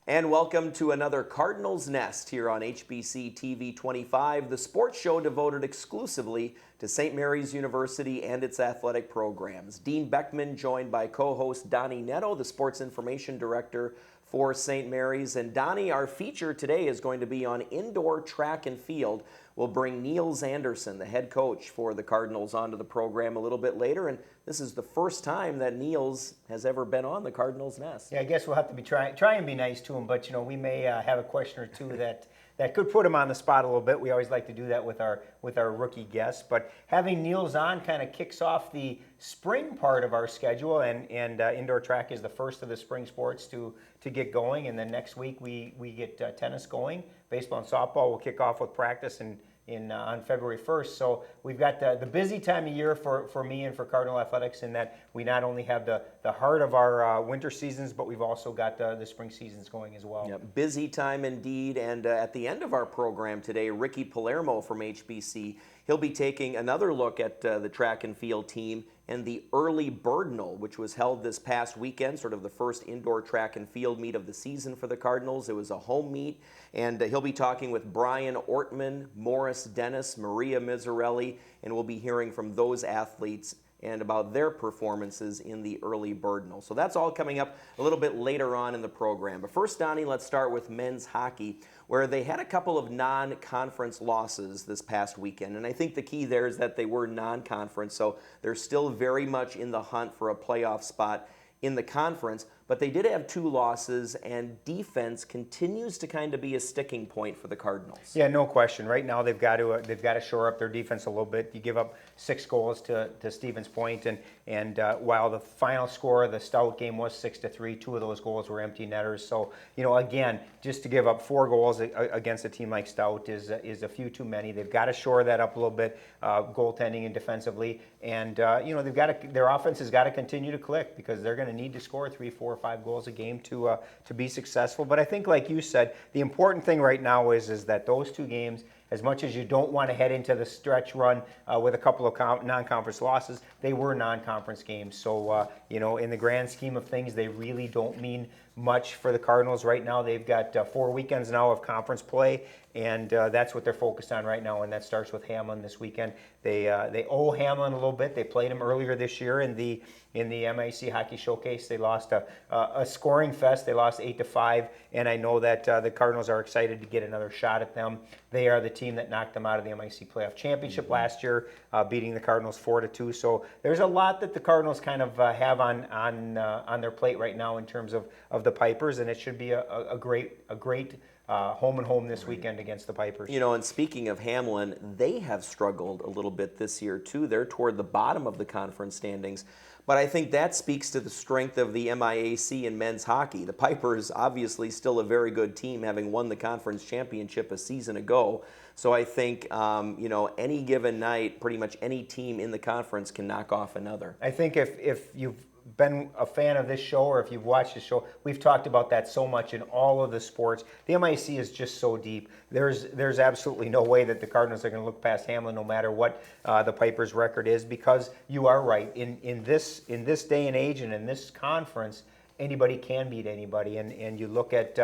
And welcome to another Cardinals Nest here on HBC TV 25, the sports show devoted exclusively to St. Mary's University and its athletic programs. Dean Beckman joined by co-host Donnie Netto, the sports information director for St. Mary's. And Donnie, our feature today is going to be on indoor track and field. We'll bring Niels Anderson, the head coach for the Cardinals, onto the program a little bit later. And this is the first time that Niels has ever been on the Cardinals Nest. Yeah, I guess we'll have to be try and be nice to him, but we may have a question or two that could put him on the spot a little bit. We always like to do that with our rookie guests. But having Niels on kind of kicks off the spring part of our schedule, and indoor track is the first of the spring sports to get going. And then next week we get tennis going. Baseball and softball will kick off with practice on February 1st. So we've got the busy time of year for me and for Cardinal Athletics, in that we not only have the heart of our winter seasons, but we've also got the spring seasons going as well. Yep, busy time indeed. And at the end of our program today, Ricky Palermo from HBC, he'll be taking another look at the track and field team and the early Birdnal, which was held this past weekend, sort of the first indoor track and field meet of the season for the Cardinals. It was a home meet, and he'll be talking with Brian Ortmann, Morris Dennis, Maria Mizzarelli, and we'll be hearing from those athletes and about their performances in the early Birdnal. So that's all coming up a little bit later on in the program. But first, Donnie, let's start with men's hockey, where they had a couple of non-conference losses this past weekend. And I think the key there is that they were non-conference, so they're still very much in the hunt for a playoff spot in the conference. But they did have two losses, and defense continues to kind of be a sticking point for the Cardinals. Yeah, no question. Right now they've got to shore up their defense a little bit. You give up 6 goals to Stevens Point, and while the final score of the Stout game was 6-3, 2 of those goals were empty netters. So again, just to give up 4 goals against a team like Stout is a few too many. They've got to shore that up a little bit, goaltending and defensively, and their offense has got to continue to click, because they're going to need to score 3, 4, 5 goals a game to be successful. But I think, like you said, the important thing right now is that those 2 games, as much as you don't want to head into the stretch run with a couple of non-conference losses, they were non-conference games. So, in the grand scheme of things, they really don't mean much for the Cardinals right now. They've got 4 weekends now of conference play, and that's what they're focused on right now, and that starts with Hamlin this weekend. They owe Hamlin a little bit. They played him earlier this year in the MIC Hockey Showcase. They lost a scoring fest. They lost 8-5, and I know that the Cardinals are excited to get another shot at them. They are the team that knocked them out of the MIC Playoff Championship last year, beating the Cardinals 4-2. So there's a lot that the Cardinals kind of have on their plate right now in terms of the Pipers, and it should be a great home and home this weekend against the Pipers. And speaking of Hamlin, they have struggled a little bit this year too. They're toward the bottom of the conference standings. But I think that speaks to the strength of the MIAC in men's hockey. The Pipers, obviously still a very good team, having won the conference championship a season ago. So I think, any given night, pretty much any team in the conference can knock off another. I think if you've been a fan of this show, or if you've watched this show, we've talked about that so much in all of the sports. The MIC is just so deep. There's absolutely no way that the Cardinals are going to look past Hamlin, no matter what the Pipers' record is, because you are right. In this day and age and in this conference, anybody can beat anybody, and you look at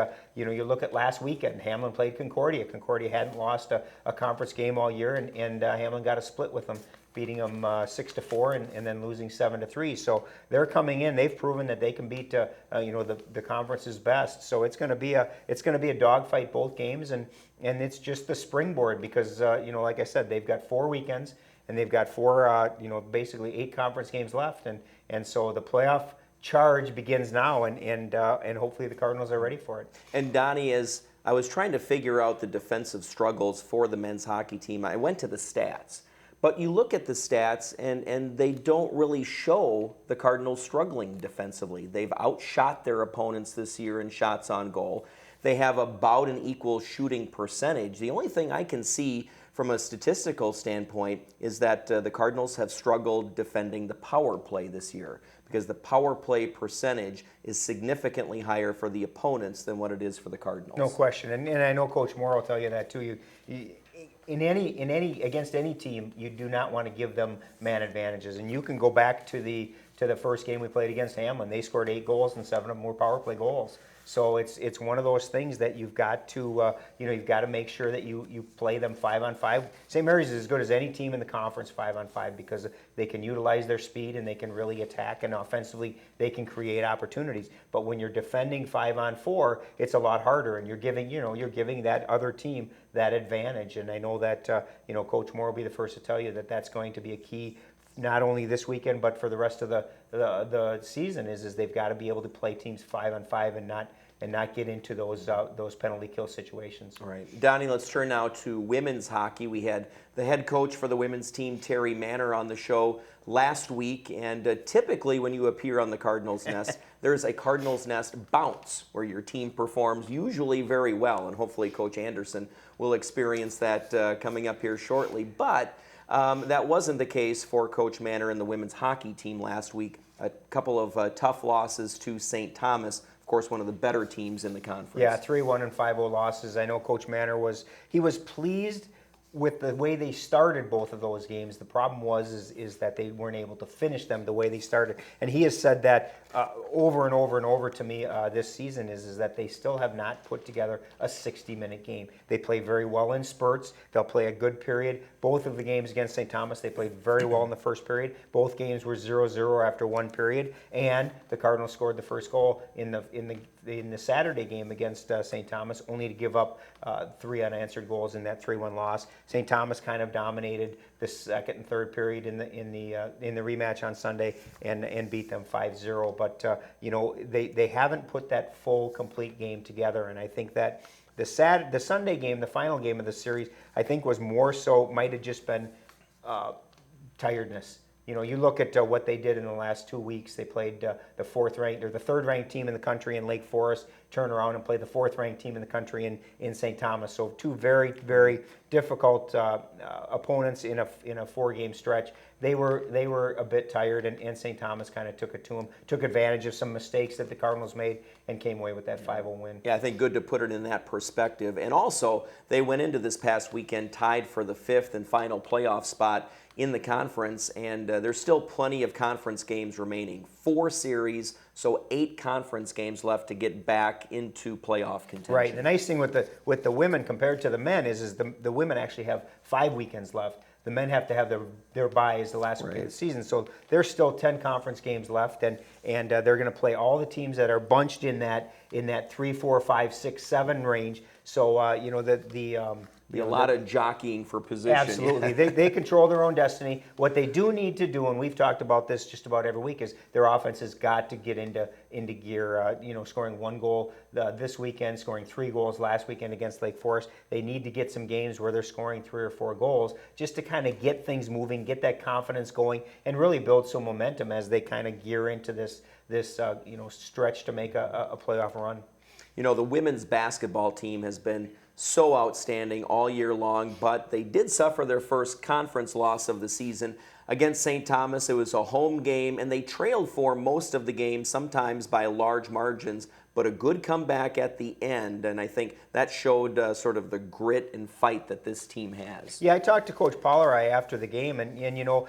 last weekend. Hamlin played Concordia. Concordia hadn't lost a conference game all year, and Hamlin got a split with them, beating them 6-4 and then losing 7-3. So they're coming in. They've proven that they can beat the conference's best. So it's going to be a dogfight both games, and it's just the springboard, because like I said, they've got 4 weekends, and they've got 4 basically 8 conference games left, and so the playoff charge begins now, and hopefully the Cardinals are ready for it. And Donnie, as I was trying to figure out the defensive struggles for the men's hockey team, I went to the stats. But you look at the stats, and they don't really show the Cardinals struggling defensively. They've outshot their opponents this year in shots on goal. They have about an equal shooting percentage. The only thing I can see from a statistical standpoint is that the Cardinals have struggled defending the power play this year, because the power play percentage is significantly higher for the opponents than what it is for the Cardinals. No question, and I know Coach Moore will tell you that too. Against any team, you do not want to give them man advantages, and you can go back to the first game we played against Hamlin. They scored 8 goals, and 7 of them were power play goals. So it's one of those things that you've got to you've got to make sure that you play them 5-on-5. St. Mary's is as good as any team in the conference 5-on-5 because they can utilize their speed and they can really attack, and offensively they can create opportunities. But when you're defending 5-on-4, it's a lot harder, and you're giving that other team that advantage. And I know that Coach Moore will be the first to tell you that that's going to be a key, not only this weekend but for the rest of the season. Is they've got to be able to play teams 5-on-5 and not get into those penalty kill situations. All right, Donnie, let's turn now to women's hockey. We had the head coach for the women's team, Terry Manor, on the show last week, and typically when you appear on the Cardinals Nest, there's a Cardinals Nest bounce where your team performs usually very well, and hopefully Coach Anderson will experience that coming up here shortly. But that wasn't the case for Coach Manor and the women's hockey team last week. A couple of tough losses to St. Thomas, of course, one of the better teams in the conference. Yeah, 3-1 and 5-0 losses. I know Coach Manor was pleased with the way they started both of those games. The problem was that they weren't able to finish them the way they started. And he has said that over and over and over to me this season is that they still have not put together a 60-minute game. They play very well in spurts. They'll play a good period. Both of the games against St. Thomas, they played very well in the first period. Both games were 0-0 after one period, and the Cardinals scored the first goal in the Saturday game against St. Thomas, only to give up 3 unanswered goals in that 3-1 loss. St. Thomas kind of dominated the second and third period in the rematch on Sunday and beat them 5-0. But they haven't put that full complete game together, and I think that the Sunday game, the final game of the series, I think was more so might have just been tiredness. You look at what they did in the last 2 weeks. They played the third-ranked team in the country in Lake Forest, turn around and play the fourth-ranked team in the country in St. Thomas. So 2 very, very difficult opponents in a 4-game stretch. They were a bit tired, and St. Thomas kind of took it to them, took advantage of some mistakes that the Cardinals made, and came away with that 5-0 win. Yeah, I think good to put it in that perspective. And also, they went into this past weekend tied for the 5th and final playoff spot in the conference, and there's still plenty of conference games remaining. 4 series, so 8 conference games left to get back into playoff contention. Right. The nice thing with the women compared to the men is the women actually have 5 weekends left. The men have to have their byes the last week of the season, so there's still 10 conference games left, and they're going to play all the teams that are bunched in that 3, 4, 5, 6, 7 range. So Be a lot of jockeying for position. Absolutely. They control their own destiny. What they do need to do, and we've talked about this just about every week, is their offense has got to get into gear. Scoring 1 goal this weekend, scoring 3 goals last weekend against Lake Forest. They need to get some games where they're scoring 3 or 4 goals just to kind of get things moving, get that confidence going, and really build some momentum as they kind of gear into this stretch to make a playoff run. The women's basketball team has been so outstanding all year long, but they did suffer their first conference loss of the season against St. Thomas. It was a home game, and they trailed for most of the game, sometimes by large margins, but a good comeback at the end, and I think that showed sort of the grit and fight that this team has. Yeah, I talked to Coach Pollerai after the game, and you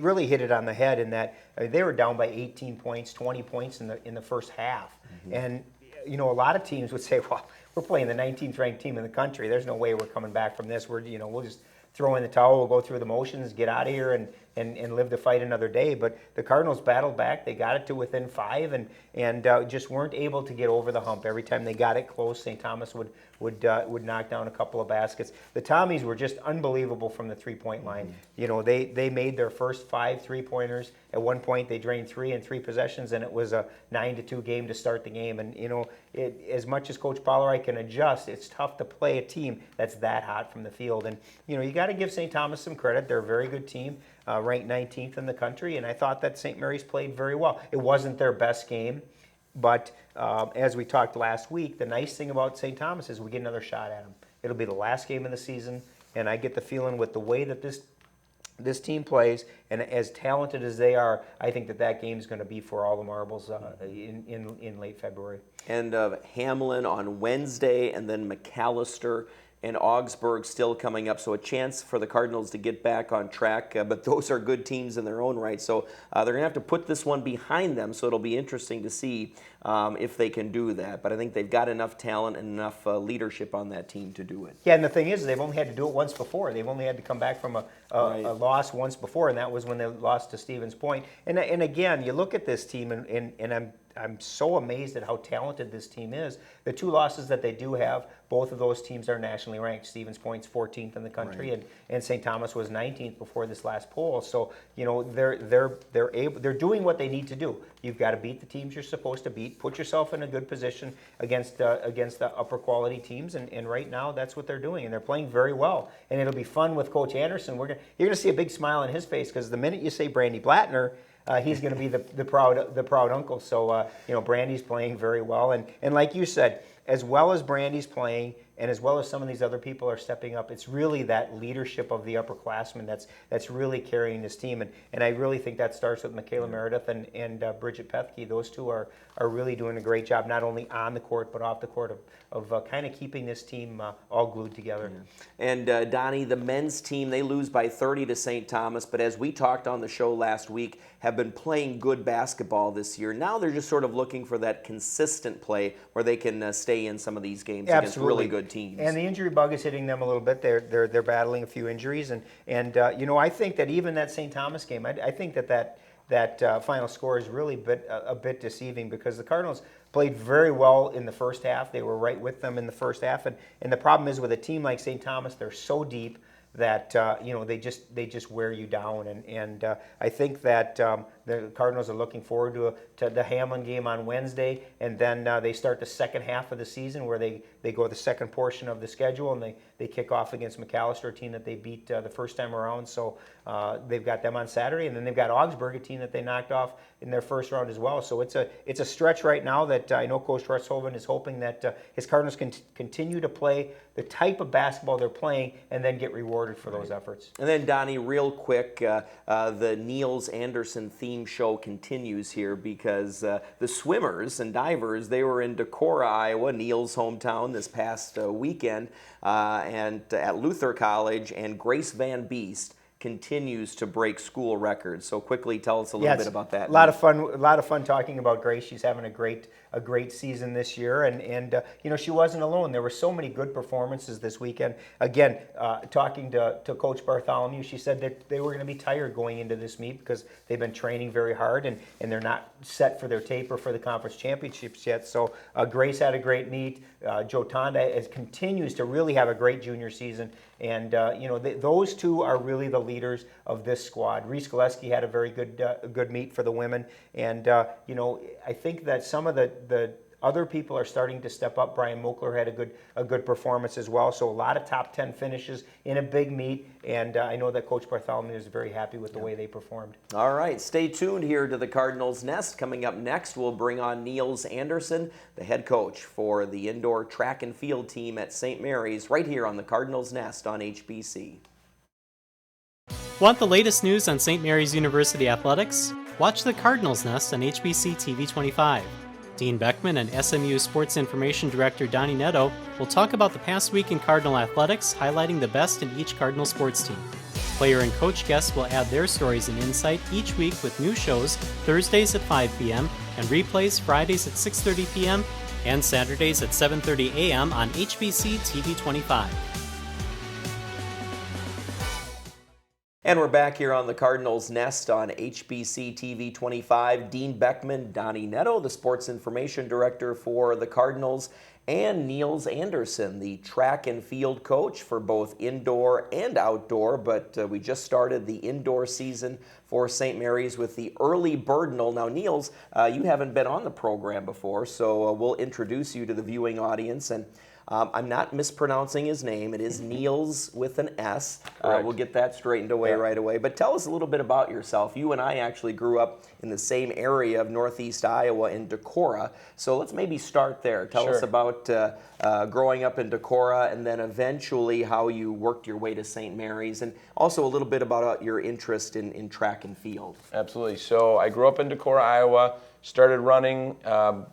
really hit it on the head in that they were down by 18 points, 20 points in the first half, and a lot of teams would say, well, we're playing the 19th ranked team in the country. There's no way we're coming back from this. We'll just throw in the towel, we'll go through the motions, get out of here, and live to fight another day. But the Cardinals battled back. They got it to within 5, and just weren't able to get over the hump. Every time they got it close, St. Thomas would knock down a couple of baskets. The Tommies were just unbelievable from the 3-point line. They made their first 5 3-pointers. At one point, they drained 3 in 3 possessions, and it was a 9-2 game to start the game. And as much as Coach Pollerai can adjust, it's tough to play a team that's that hot from the field. And you got to give St. Thomas some credit. They're a very good team, ranked 19th in the country, and I thought that St. Mary's played very well. It wasn't their best game, but as we talked last week, the nice thing about St. Thomas is we get another shot at them. It'll be the last game of the season, and I get the feeling with the way that this team plays, and as talented as they are, I think that game is going to be for all the marbles in late February. And Hamlin on Wednesday, and then McAllister and Augsburg still coming up. So a chance for the Cardinals to get back on track, but those are good teams in their own right. So they're going to have to put this one behind them, so it'll be interesting to see if they can do that. But I think they've got enough talent and enough leadership on that team to do it. Yeah, and the thing is, they've only had to do it once before. They've only had to come back from a loss once before, and that was when they lost to Stevens Point. And again, you look at this team, and I'm so amazed at how talented this team is. The two losses that they do have, both of those teams are nationally ranked. Stevens Point's 14th in the country, and St. Thomas was 19th before this last poll. So they're doing what they need to do. You've got to beat the teams you're supposed to beat. Put yourself in a good position against the upper quality teams, and right now that's what they're doing, and they're playing very well. And it'll be fun with Coach Anderson. You're going to see a big smile on his face, because the minute you say Brandy Blattner, he's going to be the proud uncle. So Brandy's playing very well, and like you said, as well as Brandy's playing, and as well as some of these other people are stepping up, it's really that leadership of the upperclassmen that's really carrying this team, and I really think that starts with Michaela Meredith and Bridget Pethke. Those two are really doing a great job, not only on the court but off the court, of kind of keeping this team all glued together. Yeah. And Donnie, the men's team, they lose by 30 to St. Thomas, but as we talked on the show last week, have been playing good basketball this year. Now they're just sort of looking for that consistent play where they can stay in some of these games against really good teams. And the injury bug is hitting them a little bit. They're battling a few injuries, and I think that even that St. Thomas game, I think that final score is really a bit deceiving, because the Cardinals played very well in the first half. They were right with them in the first half, and the problem is with a team like St. Thomas, they're so deep that they just wear you down, and I think that the Cardinals are looking forward to the Hamlin game on Wednesday, and then they start the second half of the season where they go the second portion of the schedule, and they kick off against McAllister, a team that they beat the first time around. So they've got them on Saturday, and then they've got Augsburg, a team that they knocked off in their first round as well. So it's a stretch right now that I know Coach Russhoven is hoping that his Cardinals can continue to play the type of basketball they're playing, and then get rewarded for those efforts. And then, Donnie, real quick, the Niels Anderson theme show continues here, because the swimmers and divers, they were in Decorah, Iowa, Niels' hometown, this past weekend, and at Luther College, and Grace Van Beest continues to break school records. So quickly tell us a little bit about that. A lot of fun talking about Grace. She's having a great season this year, and she wasn't alone. There were so many good performances this weekend. Again, talking to Coach Bartholomew, she said that they were going to be tired going into this meet, because they've been training very hard, and they're not set for their taper for the conference championships yet. So Grace had a great meet. Joe Tonda continues to really have a great junior season, and those two are really the leaders of this squad. Reese Gillespie had a very good meet for the women, and I think that some of the other people are starting to step up. Brian Mokler had a good performance as well. So a lot of top 10 finishes in a big meet, and I know that Coach Bartholomew is very happy with the way they performed. All right, stay tuned here to the Cardinals Nest. Coming up next, we'll bring on Niels Anderson, the head coach for the indoor track and field team at St. Mary's, right here on the Cardinals Nest on HBC. Want the latest news on St. Mary's University athletics? Watch the Cardinals Nest on HBC TV 25. Dean Beckman and SMU Sports Information Director Donnie Netto will talk about the past week in Cardinal athletics, highlighting the best in each Cardinal sports team. Player and coach guests will add their stories and insight each week with new shows Thursdays at 5 p.m. and replays Fridays at 6:30 p.m. and Saturdays at 7:30 a.m. on HBC TV 25. And we're back here on the Cardinals Nest on HBC TV 25. Dean Beckman, Donnie Netto, the Sports Information Director for the Cardinals, and Niels Anderson, the track and field coach for both indoor and outdoor. But we just started the indoor season for St. Mary's with the early Birdinal. Now, Niels, you haven't been on the program before, so we'll introduce you to the viewing audience. And I'm not mispronouncing his name. It is Niels with an S. We'll get that straightened away right away. But tell us a little bit about yourself. You and I actually grew up in the same area of northeast Iowa in Decorah. So let's maybe start there. Tell us about growing up in Decorah, and then eventually how you worked your way to St. Mary's, and also a little bit about your interest in track and field. Absolutely. So I grew up in Decorah, Iowa, started running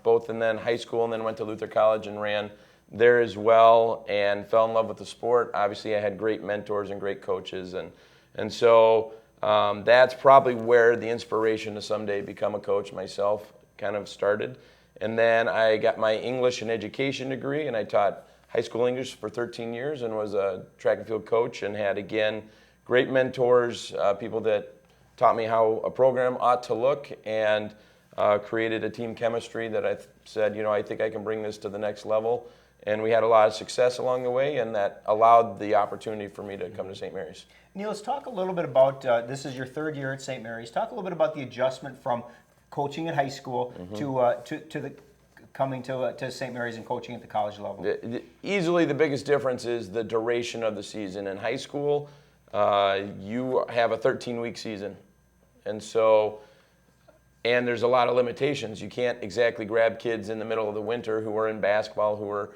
both and then high school, and then went to Luther College and ran there as well and fell in love with the sport. Obviously, I had great mentors and great coaches, and so that's probably where the inspiration to someday become a coach myself kind of started. And then I got my English and education degree, and I taught high school English for 13 years and was a track and field coach and had, again, great mentors, people that taught me how a program ought to look, and created a team chemistry that I said, I think I can bring this to the next level. And we had a lot of success along the way, and that allowed the opportunity for me to come to St. Mary's. Niels, talk a little bit about, this is your third year at St. Mary's. Talk a little bit about the adjustment from coaching at high school to the coming to St. Mary's and coaching at the college level. Easily the biggest difference is the duration of the season. In high school, you have a 13-week season. And there's a lot of limitations. You can't exactly grab kids in the middle of the winter who are in basketball, who are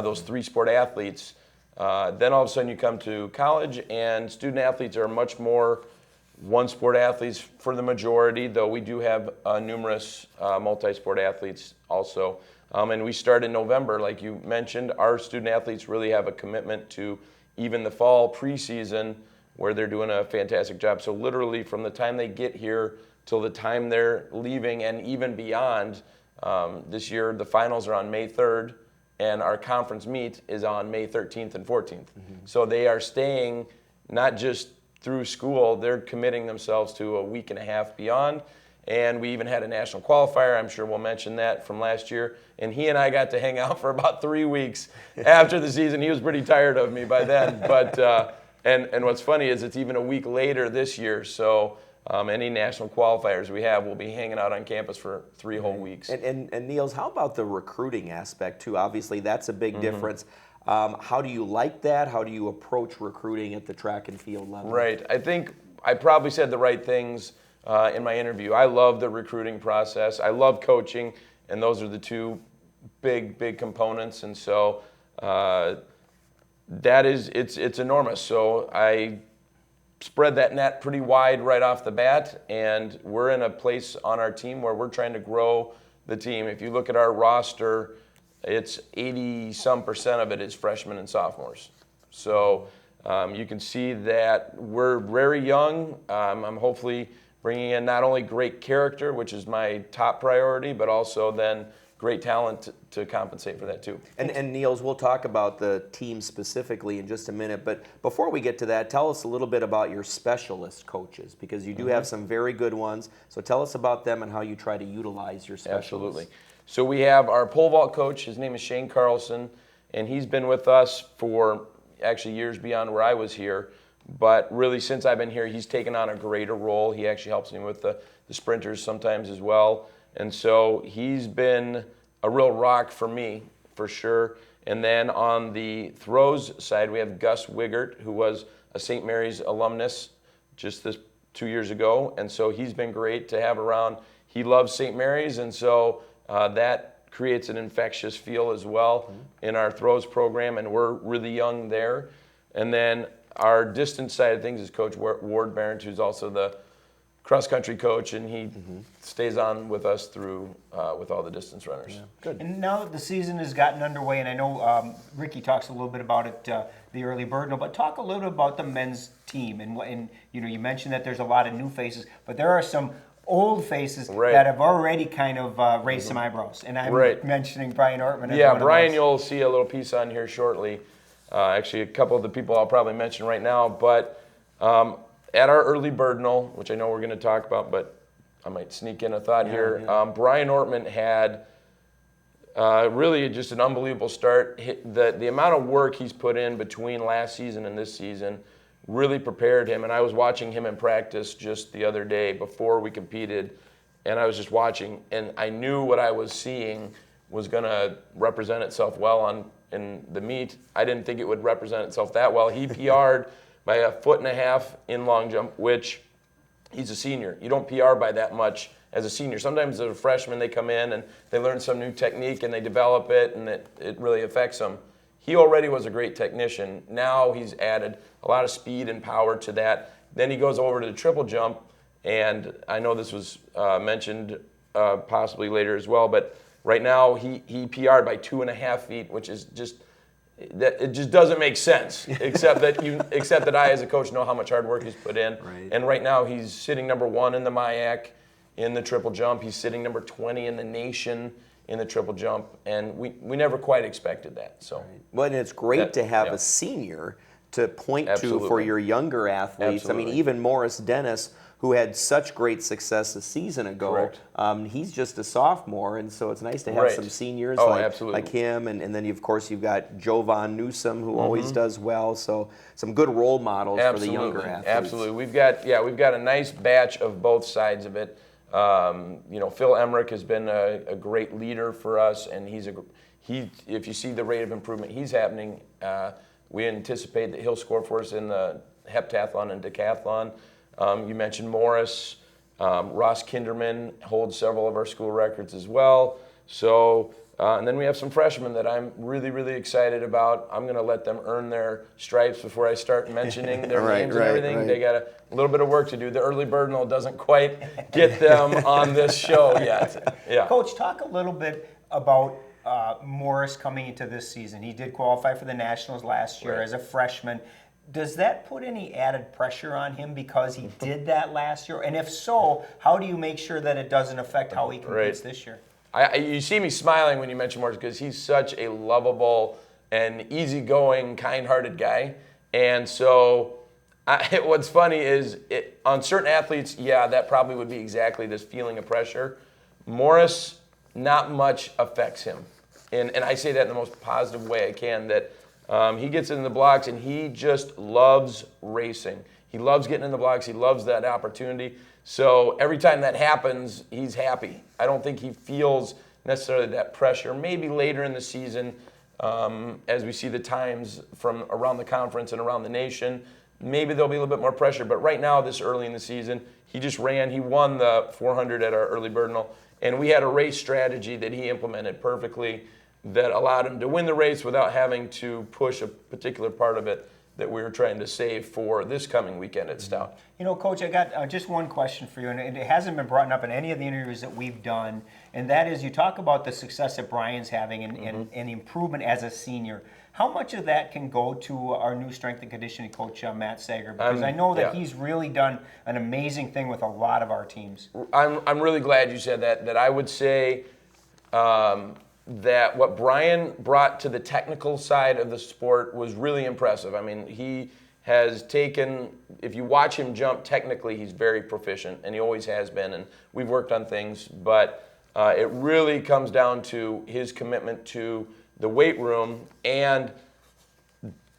those three-sport athletes. Then all of a sudden you come to college, and student athletes are much more one-sport athletes for the majority, though we do have numerous multi-sport athletes also. And we start in November, like you mentioned. Our student athletes really have a commitment to even the fall preseason, where they're doing a fantastic job. So literally from the time they get here till the time they're leaving and even beyond, this year the finals are on May 3rd, and our conference meet is on May 13th and 14th. So they are staying not just through school, they're committing themselves to a week and a half beyond. And we even had a national qualifier, I'm sure we'll mention that, from last year. And he and I got to hang out for about 3 weeks after the season. He was pretty tired of me by then. But and what's funny is it's even a week later this year. So any national qualifiers we have, we'll be hanging out on campus for 3 whole weeks. And Niels, how about the recruiting aspect too? Obviously, that's a big difference. How do you like that? How do you approach recruiting at the track and field level? Right. I think I probably said the right things in my interview. I love the recruiting process. I love coaching, and those are the two big components. And so it's enormous. So I spread that net pretty wide right off the bat, and we're in a place on our team where we're trying to grow the team. If you look at our roster, it's 80-some% of it is freshmen and sophomores. So you can see that we're very young. I'm hopefully bringing in not only great character, which is my top priority, but also then great talent to compensate for that too. And Niels, we'll talk about the team specifically in just a minute, but before we get to that, tell us a little bit about your specialist coaches, because you do have some very good ones. So tell us about them and how you try to utilize your specialists. Absolutely. So we have our pole vault coach. His name is Shane Carlson, and he's been with us for actually years beyond where I was here. But really, since I've been here, he's taken on a greater role. He actually helps me with the sprinters sometimes as well. And so he's been a real rock for me, for sure. And then on the throws side, we have Gus Swigert, who was a St. Mary's alumnus just 2 years ago. And so he's been great to have around. He loves St. Mary's, and so that creates an infectious feel as well in our throws program, and we're really young there. And then our distance side of things is Coach Ward Barrett, who's also the cross-country coach, and he stays on with us through with all the distance runners. Yeah. Good. And now that the season has gotten underway, and I know Ricky talks a little bit about it, the early bird, but talk a little bit about the men's team. And you mentioned that there's a lot of new faces, but there are some old faces that have already kind of raised some eyebrows. And I'm mentioning Brian Ortmann. Yeah, Brian, you'll see a little piece on here shortly. Actually, a couple of the people I'll probably mention right now, but at our early birdnall, which I know we're going to talk about, but I might sneak in a thought here. Brian Ortmann had really just an unbelievable start. The amount of work he's put in between last season and this season really prepared him. And I was watching him in practice just the other day before we competed, and I was just watching, and I knew what I was seeing was going to represent itself well in the meet. I didn't think it would represent itself that well. He PR'd by 1.5 feet in long jump, which he's a senior. You don't PR by that much as a senior. Sometimes as a freshman, they come in and they learn some new technique and they develop it, and it really affects them. He already was a great technician. Now he's added a lot of speed and power to that. Then he goes over to the triple jump, and I know this was mentioned possibly later as well, but Right now, he PR'd by 2.5 feet, which is just that it just doesn't make sense. Except that I, as a coach, know how much hard work he's put in. Right. And right now, he's sitting number 1 in the MIAC in the triple jump. He's sitting number 20 in the nation in the triple jump, and we never quite expected that. So, Right. Well, and it's great to have a senior to point to for your younger athletes. I mean, even Morris Dennis, who had such great success a season ago, he's just a sophomore, and so it's nice to have some seniors like him, and then of course you've got Jovan Newsom, who always does well. So some good role models for the younger athletes. Absolutely, we've got a nice batch of both sides of it. Phil Emmerich has been a great leader for us, and if you see the rate of improvement he's happening, we anticipate that he'll score for us in the heptathlon and decathlon. You mentioned Morris. Ross Kinderman holds several of our school records as well. So, and then we have some freshmen that I'm really, really excited about. I'm going to let them earn their stripes before I start mentioning their names and everything. They got a little bit of work to do. The early bird note doesn't quite get them on this show yet. Yeah. Coach, talk a little bit about Morris coming into this season. He did qualify for the Nationals last year as a freshman. Does that put any added pressure on him because he did that last year? And if so, how do you make sure that it doesn't affect how he competes this year? You see me smiling when you mention Morris because he's such a lovable and easygoing, kind-hearted guy. And so what's funny is on certain athletes, that probably would be exactly this feeling of pressure. Morris, not much affects him. And I say that in the most positive way I can, that he gets in the blocks and he just loves racing. He loves getting in the blocks. He loves that opportunity. So every time that happens, he's happy. I don't think he feels necessarily that pressure. Maybe later in the season, as we see the times from around the conference and around the nation, maybe there'll be a little bit more pressure. But right now, this early in the season, he just ran. He won the 400 at our early Birdinal. And we had a race strategy that he implemented perfectly that allowed him to win the race without having to push a particular part of it that we were trying to save for this coming weekend at Stout. You know, Coach, I got just one question for you, and it hasn't been brought up in any of the interviews that we've done, and that is you talk about the success that Brian's having and improvement as a senior. How much of that can go to our new strength and conditioning coach, Matt Sager? Because I know that he's really done an amazing thing with a lot of our teams. I'm really glad you said that I would say that what Brian brought to the technical side of the sport was really impressive. I mean, he has taken, if you watch him jump, technically he's very proficient, and he always has been, and we've worked on things, but it really comes down to his commitment to the weight room, and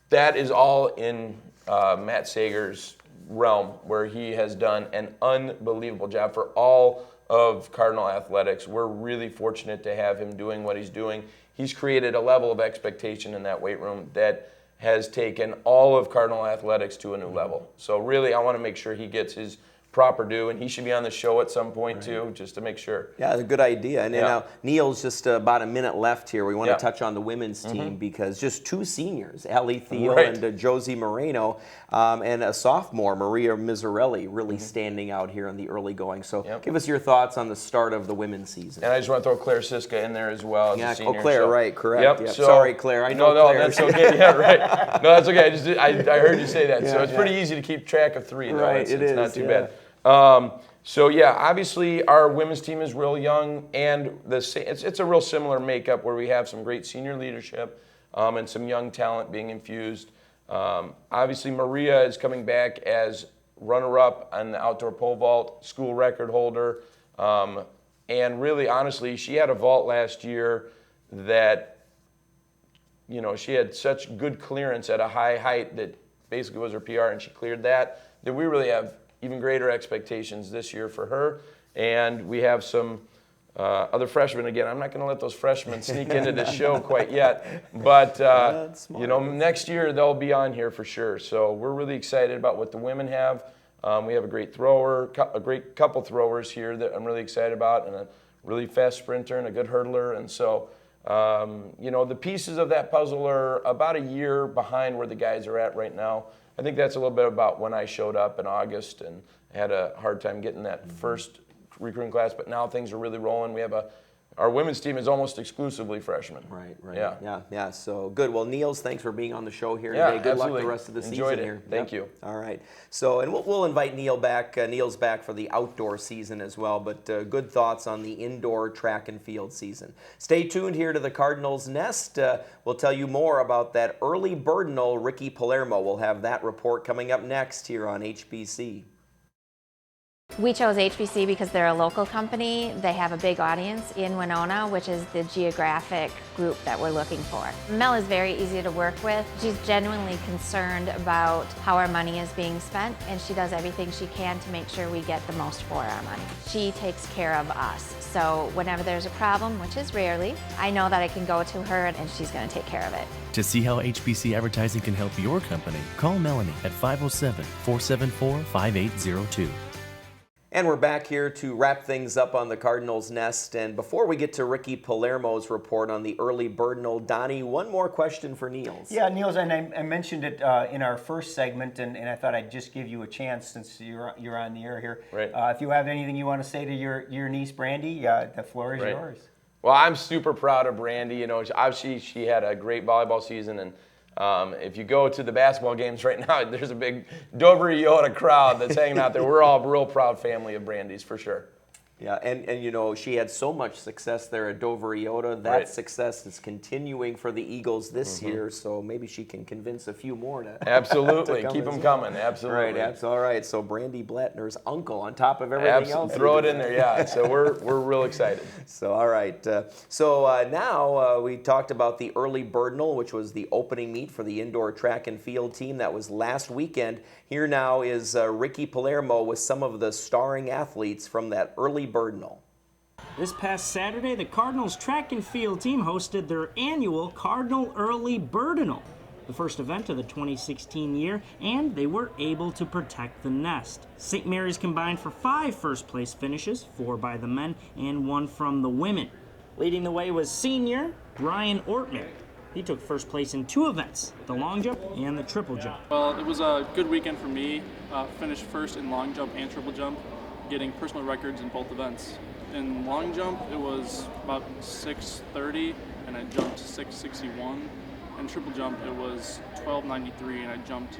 that is all in Matt Sager's realm, where he has done an unbelievable job for all of Cardinal athletics. We're really fortunate to have him doing what he's doing. He's created a level of expectation in that weight room that has taken all of Cardinal athletics to a new level. So really, I want to make sure he gets his proper due, and he should be on the show at some point too, just to make sure. Yeah, a good idea. And now, Niels, just about a minute left here. We want to touch on the women's team because just two seniors, Allie Thiel and Josie Moreno, and a sophomore, Maria Miserelli, really standing out here in the early going. So give us your thoughts on the start of the women's season. And I just want to throw Claire Siska in there as well. As a senior, Claire, right, correct. Yep. So, sorry, Claire. I know No, Claire. that's okay. Yeah, right. No, that's okay. I heard you say that. So it's pretty easy to keep track of three, though. Right, it's not too bad. Obviously our women's team is real young, and it's a real similar makeup where we have some great senior leadership and some young talent being infused. Obviously Maria is coming back as runner-up on the outdoor pole vault, school record holder, and really honestly she had a vault last year that she had such good clearance at a high height that basically was her PR, and she cleared that we really have even greater expectations this year for her. And we have some other freshmen. Again, I'm not going to let those freshmen sneak into the show quite yet. But, next year they'll be on here for sure. So we're really excited about what the women have. We have a great thrower, a great couple throwers here that I'm really excited about, and a really fast sprinter and a good hurdler. And so, the pieces of that puzzle are about a year behind where the guys are at right now. I think that's a little bit about when I showed up in August and had a hard time getting that first recruiting class, but now things are really rolling. We have a our women's team is almost exclusively freshmen. Right. Yeah. So good. Well, Niels, thanks for being on the show here Yeah, today. Good luck absolutely. the rest of the Enjoyed season it. here. Thank you. All right. So, and we'll invite Niels back for the outdoor season as well. But good thoughts on the indoor track and field season. Stay tuned here to the Cardinals Nest. We'll tell you more about that early birdinal. Ricky Palermo will have that report coming up next here on HBC. We chose HBC because they're a local company. They have a big audience in Winona, which is the geographic group that we're looking for. Mel is very easy to work with. She's genuinely concerned about how our money is being spent, and she does everything she can to make sure we get the most for our money. She takes care of us. So whenever there's a problem, which is rarely, I know that I can go to her and she's going to take care of it. To see how HBC Advertising can help your company, call Melanie at 507-474-5802. And we're back here to wrap things up on the Cardinals Nest. And before we get to Ricky Palermo's report on the early birdinal, Donnie, one more question for Niels. Yeah, Niels, and I mentioned it in our first segment, and I thought I'd just give you a chance since you're on the air here. Right. If you have anything you want to say to your niece, Brandy, the floor is Right. yours. Well, I'm super proud of Brandy. You know, obviously she had a great volleyball season, and if you go to the basketball games right now, there's a big Dover Iota crowd that's hanging out there. We're all a real proud family of Brandy's for sure. Yeah, and you know, she had so much success there at Dover Iota. That Right. success is continuing for the Eagles this year, so maybe she can convince a few more to Absolutely. to come Keep as them well. coming. Absolutely. Right, all right. So Brandy Blattner's uncle on top of everything else. Throw it in there, yeah. So we're real excited. So, all right. Now we talked about the early birdinal, which was the opening meet for the indoor track and field team. That was last weekend. Here now is Ricky Palermo with some of the starring athletes from that early birdinal. This past Saturday, the Cardinals track and field team hosted their annual Cardinal Early Birdinal, the first event of the 2016 year, and they were able to protect the nest. St. Mary's combined for 5 first-place finishes, 4 by the men and 1 from the women. Leading the way was senior Brian Ortmann. He took first place in 2 events, the long jump and the triple jump. Well, it was a good weekend for me. Finished first in long jump and triple jump, getting personal records in both events. In long jump, it was about 6:30, and I jumped 6:61. In triple jump, it was 12:93, and I jumped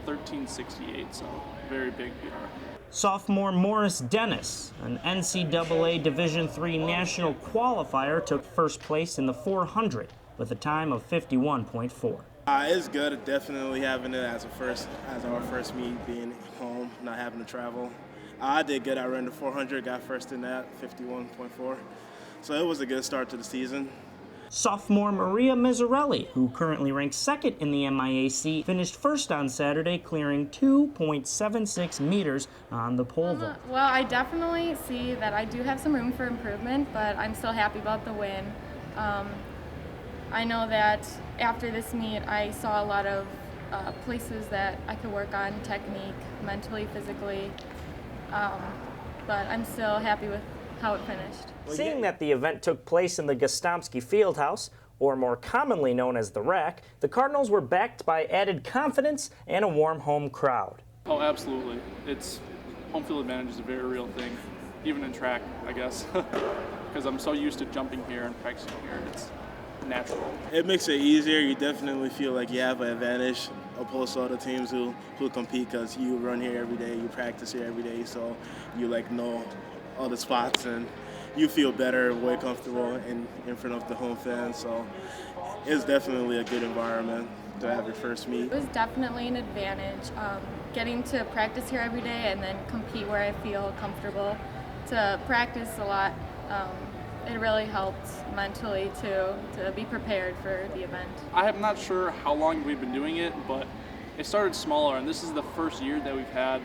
13:68, so very big PR. Sophomore Morris Dennis, an NCAA Division III national qualifier, took first place in the 400 with a time of 51.4. It's good, definitely having it as our first meet, being home, not having to travel. I did good. I ran the 400, got first in that, 51.4. So it was a good start to the season. Sophomore Maria Mizzarelli, who currently ranks second in the MIAC, finished first on Saturday, clearing 2.76 meters on the pole vault. Well, I definitely see that I do have some room for improvement, but I'm still happy about the win. I know that after this meet, I saw a lot of places that I could work on, technique, mentally, physically, but I'm still happy with how it finished. Seeing that the event took place in the Gostomski Fieldhouse, or more commonly known as the Rack, the Cardinals were backed by added confidence and a warm home crowd. Oh, absolutely. Home field advantage is a very real thing, even in track, I guess, because I'm so used to jumping here and practicing here. It's natural. It makes it easier. You definitely feel like you have an advantage opposed to other teams who compete because you run here every day, you practice here every day, so you know all the spots and you feel better, way comfortable in front of the home fans. So it's definitely a good environment to have your first meet. It was definitely an advantage, getting to practice here every day and then compete where I feel comfortable. To practice a lot, it really helped mentally to be prepared for the event. I'm not sure how long we've been doing it, but it started smaller, and this is the first year that we've had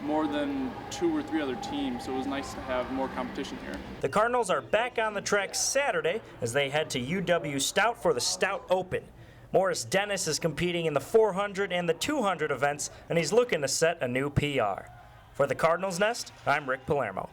more than 2 or 3 other teams, so it was nice to have more competition here. The Cardinals are back on the track Saturday as they head to UW Stout for the Stout Open. Morris Dennis is competing in the 400 and the 200 events, and he's looking to set a new PR. For the Cardinals Nest, I'm Rick Palermo.